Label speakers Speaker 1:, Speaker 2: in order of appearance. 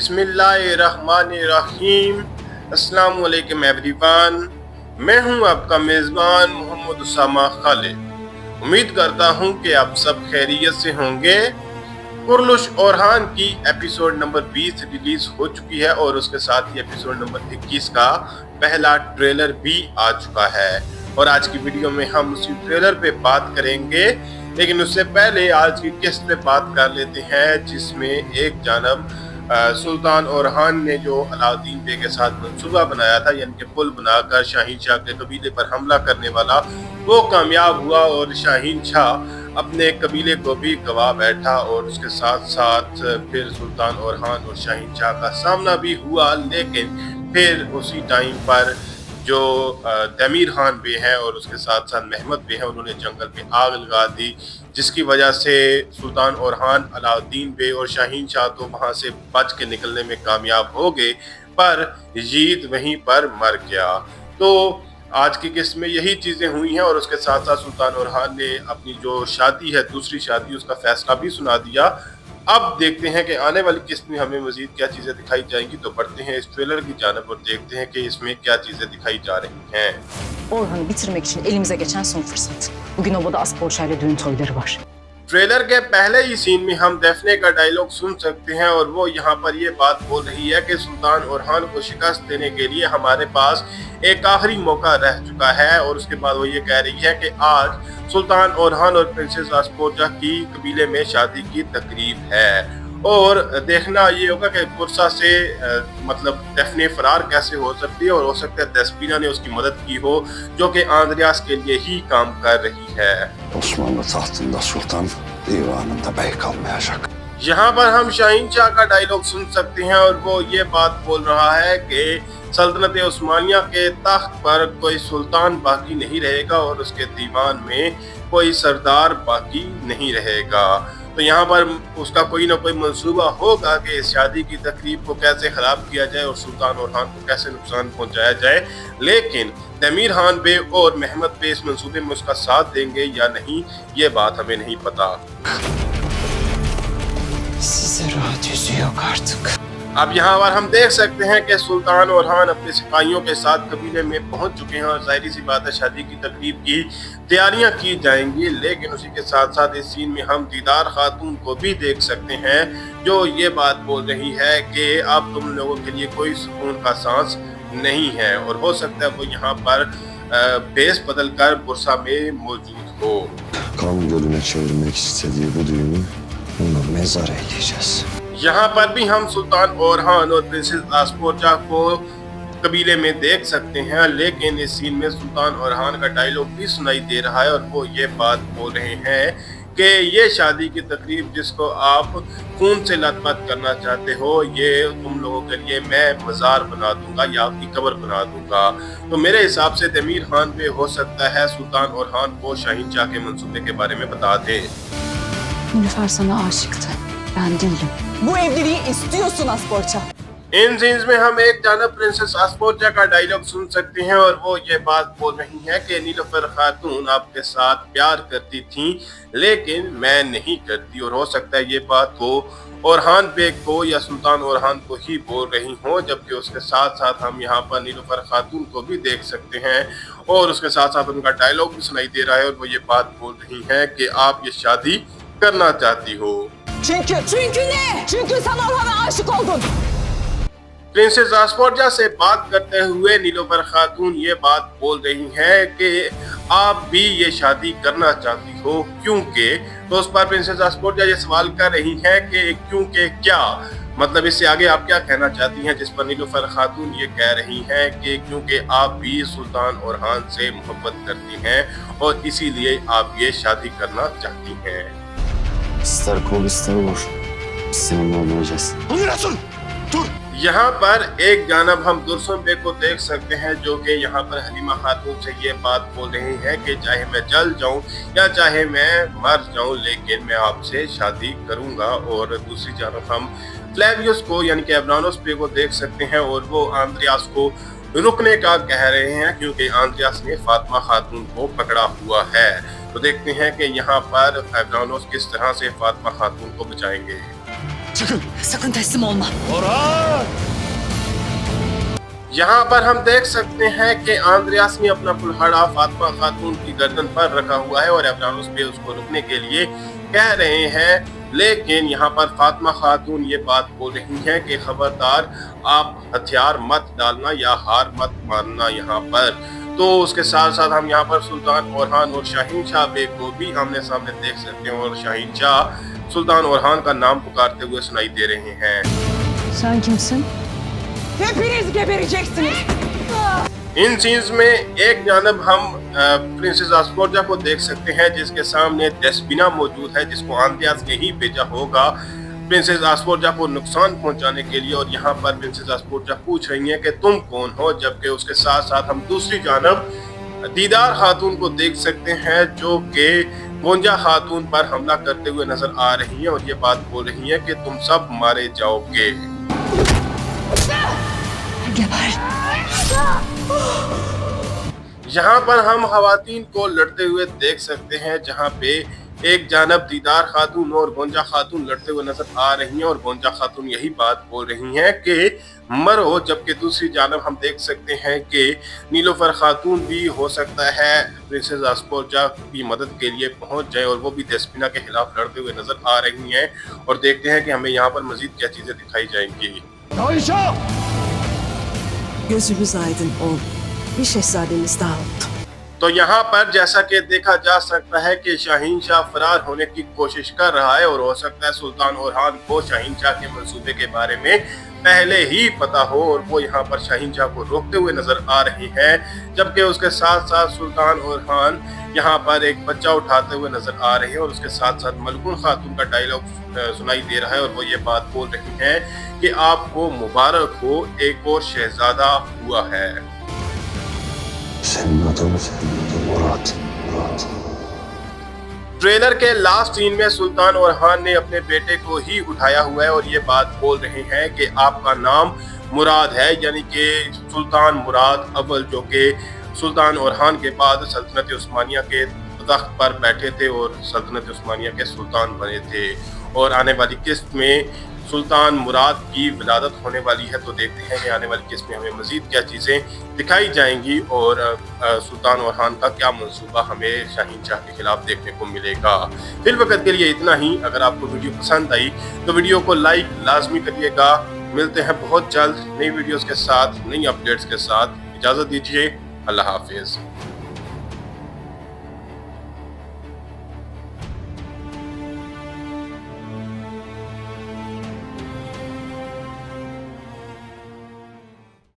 Speaker 1: बिस्मिल्लाहिर्रहमानिर्रहीम। अस्सलाम वालेकुम एवरीवन। मैं हूं आपका मेज़बान मोहम्मद उसामा खालिद। उम्मीद करता हूं कि आप सब खैरियत से होंगे। कुरलुश ओरहान की एपिसोड नंबर 20 रिलीज हो चुकी है और उसके साथ ही एपिसोड नंबर 21 का पहला ट्रेलर भी आ चुका है और आज की वीडियो में हम उसी ट्रेलर पे बात करेंगे। लेकिन उससे पहले आज की किस्त पे बात कर लेते हैं जिसमें एक जानब सुल्तान ओरहान ने जो अलाउद्दीन बे के साथ मंसूबा बनाया था, यानी कि पुल बनाकर शाहीन शाह के कबीले पर हमला करने वाला, वो कामयाब हुआ और शाहीन शाह अपने कबीले को भी गवा बैठा और उसके साथ साथ फिर सुल्तान ओरहान और शाहीन शाह का सामना भी हुआ। लेकिन फिर उसी टाइम पर जो तमीर खान बे हैं और उसके साथ साथ महमद बे हैं, उन्होंने जंगल पे आग लगा दी, जिसकी वजह से सुल्तान ओरहान, अलाउद्दीन बे और शाहीन शाह तो वहां से बच के निकलने में कामयाब हो गए, पर यजीद वहीं पर मर गया। तो आज की किस्त में यही चीजें हुई हैं और उसके साथ साथ सुल्तान ओरहान ने अपनी जो शादी है, दूसरी शादी, उसका फैसला भी सुना दिया। अब देखते हैं कि आने वाली किस्त में हमें मजीद क्या चीजें दिखाई जाएंगी। तो बढ़ते हैं इस ट्रेलर की जानब और देखते हैं कि इसमें क्या चीजें दिखाई जा रही हैं।
Speaker 2: Orhan'ı bitirmek için elimize geçen son fırsat. Bugün obada Asporça ile düğün toyları var.
Speaker 1: Trailer के पहले ही सीन में हम डेफने का डायलॉग सुन सकते हैं और वो यहाँ पर ये बात बोल रही है कि सुल्तान ओरहान को शिकस्त देने के लिए हमारे पास एक आखिरी मौका रह चुका है। और उसके बाद वो ये कह रही है कि आज सुल्तान ओरहान और प्रिंसेस आस्पोर्चा की कबीले में शादी की तकरीब है और देखना ये होगा कि पुरसा से मतलब डेफने फरार कैसे हो सकती है और हो सकता है देस्पीना ने उसकी मदद की हो, जो कि आंद्रियास के लिए ही काम कर रही है।
Speaker 3: Osmanlı tahtında sultan, divanında bey kalmayacak.
Speaker 1: यहाँ पर हम शाहीन शाह का डायलॉग सुन सकते हैं और वो ये बात बोल रहा है कि सल्तनत उस्मानिया के तख्त पर कोई सुल्तान बाकी नहीं रहेगा और उसके दीवान में कोई सरदार बाकी नहीं रहेगा। तो यहाँ पर उसका कोई ना कोई मंसूबा होगा कि इस शादी की तकरीब को कैसे खराब किया जाए और सुल्तान ओरहान को कैसे नुकसान पहुंचाया जाए। लेकिन तमीर खान बे और महमद बे इस मंसूबे में उसका साथ देंगे या नहीं, ये बात हमें नहीं पता। अब यहाँ पर हम देख सकते हैं कि सुल्तान ओरहान अपने सिपाहियों के साथ कबीले में पहुंच चुके हैं और जाहिर सी बात है शादी की तकरीब की तैयारियां की जाएंगी। लेकिन उसी के साथ साथ इस सीन में हम दीदार खातून को भी देख सकते हैं जो ये बात बोल रही है कि अब तुम लोगों के लिए कोई सुकून का सांस नहीं है और हो सकता है वो यहाँ पर बेस बदल कर बुरसा में मौजूद हो।
Speaker 3: Kan gölüne çevirmek istediği bu düğünü onu mezar eyleyeceğiz.
Speaker 1: यहाँ पर भी हम सुल्तान ओरहान और प्रिंसेस आस्पोर्चा को कबीले में देख सकते हैं। लेकिन इस सीन में सुल्तान ओरहान का डायलॉग भी सुनाई दे रहा है और वो ये बात बोल रहे हैं कि ये शादी की तकरीब जिसको आप खून से लथपथ करना चाहते हो, ये तुम लोगों के लिए मैं मज़ार बना दूंगा या आपकी कब्र बना दूंगा। तो मेरे हिसाब से तमीर खान पे हो सकता है सुल्तान ओरहान को शाहीन शाह के मंसूबे के बारे में बता दे।
Speaker 2: Nilüfer sana aşıktı. Ben değilim. Bu evliliği istiyorsun Asporça.
Speaker 1: इन सीन्स में हम एक जानब प्रिंसेस आस्पोर्चा का डायलॉग सुन सकते हैं और वो ये बात बोल रही है कि नीलुफर खातून आपके साथ प्यार करती थी लेकिन मैं नहीं करती। और हो सकता है ये बात वो ओरहान बेग को या सुल्तान ओरहान को ही बोल रही हो, जबकि उसके साथ साथ हम यहाँ पर नीलुफर खातून को भी देख सकते हैं और उसके साथ साथ उनका डायलॉग भी सुनाई दे रहा है और वो ये बात बोल रही है कि आप ये शादी करना चाहती हो।
Speaker 2: Çünkü ne? Çünkü sen Orhan'a aşık oldun.
Speaker 1: Princess आस्पोर्चा से बात करते हुए नीलोफर खातून ये बात बोल रही हैं कि आप भी ये शादी करना चाहती हो, क्योंकि तो उस पर प्रिंसेस आस्पोर्चा ये सवाल कर रही हैं कि क्योंकि क्या, मतलब इससे आगे आप क्या कहना चाहती हैं। जिस पर नीलोफर खातून ये कह रही हैं कि क्योंकि आप भी सुल्तान ओरहान से मोहब्बत करती हैं और इसीलिए आप ये शादी करना चाहती हैं।
Speaker 3: İster kol ister vur. Biz seninle olmayacağız.
Speaker 1: यहाँ पर एक जानब हम दुर्सुम बे को देख सकते हैं जो कि यहाँ पर हलीमा खातून से ये बात बोल रही है कि चाहे मैं जल जाऊं या चाहे मैं मर जाऊं लेकिन मैं आपसे शादी करूंगा। और दूसरी जानब हम फ्लेवियस को यानी कि एवरानोस बे को देख सकते हैं और वो आंद्रियास को रुकने का कह रहे हैं क्योंकि आंद्रियास ने फातिमा खातून को पकड़ा हुआ है। तो देखते हैं कि यहाँ पर एवरानोस किस तरह से फातिमा खातून को बचाएंगे।
Speaker 2: Sakın teslim olma.
Speaker 1: यहाँ पर हम देख सकते हैं कि आंद्रियास ने अपना कुल्हाड़ा फातिमा खातून की गर्दन पर रखा हुआ है और एवरानुस पे उसको रुकने के लिए कह रहे हैं, लेकिन यहाँ पर फातिमा खातून ये बात बोल रही हैं कि खबरदार आप हथियार मत डालना या हार मत मानना यहाँ पर। तो उसके साथ साथ हम यहाँ पर सुल्तान ओरहान और शाहीन शाह बेग को भी आमने सामने देख सकते हैं और शाहीन शाह सुल्तान ओरहान का नाम पुकारते हुए सुनाई दे रहे हैं।
Speaker 2: Sen kimsin? Hepiniz gebereceksiniz.
Speaker 1: इन सीन्स में एक जानब हम प्रिंसेस आस्फोर्जा को देख सकते हैं जिसके सामने डेस्पिना मौजूद है जिसको आंद्रियास ने ही भेजा होगा प्रिंसेस आस्फोर्जा को नुकसान पहुंचाने के लिए। और यहाँ पर प्रिंसेस आस्फोर्जा पूछ रही हैं कि तुम कौन हो, जबकि उसके साथ साथ हम दूसरी जानब दीदार खातून को देख सकते हैं जो कि गोंजा खातून पर हमला करते हुए नजर आ रही हैं और ये बात बोल रही हैं कि तुम सब मारे जाओगे। यहाँ पर हम खवातीन को लड़ते हुए देख सकते हैं जहाँ पे एक जानब दीदार खातून और गोंजा खातून लड़ते हुए नजर आ रही हैं और गोंजा खातून यही बात बोल रही हैं कि मरो, जबकि दूसरी जानब हम देख सकते हैं कि नीलोफर खातून भी हो सकता है प्रिंसेस आस्फोर्जा की मदद के लिए पहुंच जाए और वो भी डेस्पिना के खिलाफ लड़ते हुए नजर आ रही हैं। और देखते हैं कि हमें यहाँ पर मजीद क्या चीजें दिखाई जाएंगी।
Speaker 4: Gözümüz aydın ol. Bir şehzademiz daha oldu.
Speaker 1: तो यहाँ पर जैसा कि देखा जा सकता है कि शाहीन शाह फरार होने की कोशिश कर रहा है और हो सकता है सुल्तान ओरहान को शाहीन शाह के मंसूबे के बारे में पहले ही पता हो और वो यहाँ पर शाहीन शाह को रोकते हुए नजर आ रही है। जबकि उसके साथ साथ सुल्तान ओरहान यहाँ पर एक बच्चा उठाते हुए नजर आ रहे हैं और उसके साथ साथ मलकुन खातून का डायलॉग सुनाई दे रहा है और वो ये बात बोल रही है कि आपको मुबारक हो, एक और शहजादा हुआ है।
Speaker 3: Senin adın Murat.
Speaker 1: ट्रेलर के लास्ट सीन में सुल्तान ओरहान ने अपने बेटे को ही उठाया हुआ है और ये बात बोल रहे हैं कि आपका नाम मुराद है, यानी कि सुल्तान मुराद अव्वल जो कि सुल्तान ओरहान के बाद सल्तनत उस्मानिया के तख्त पर बैठे थे और सल्तनत उस्मानिया के सुल्तान बने थे। और आने वाली किस्त में सुल्तान मुराद की विलादत होने वाली है, तो देखते हैं कि आने वाली किस्त में हमें मजीद क्या चीज़ें दिखाई जाएंगी और सुल्तान ओरहान का क्या मंसूबा हमें शाहीन शाह के खिलाफ देखने को मिलेगा। फिल वक्त के लिए इतना ही। अगर आपको वीडियो पसंद आई तो वीडियो को लाइक लाजमी करिएगा। मिलते हैं बहुत जल्द नई वीडियोस के साथ, नई अपडेट्स के साथ। इजाज़त दीजिए, अल्लाह हाफिज़।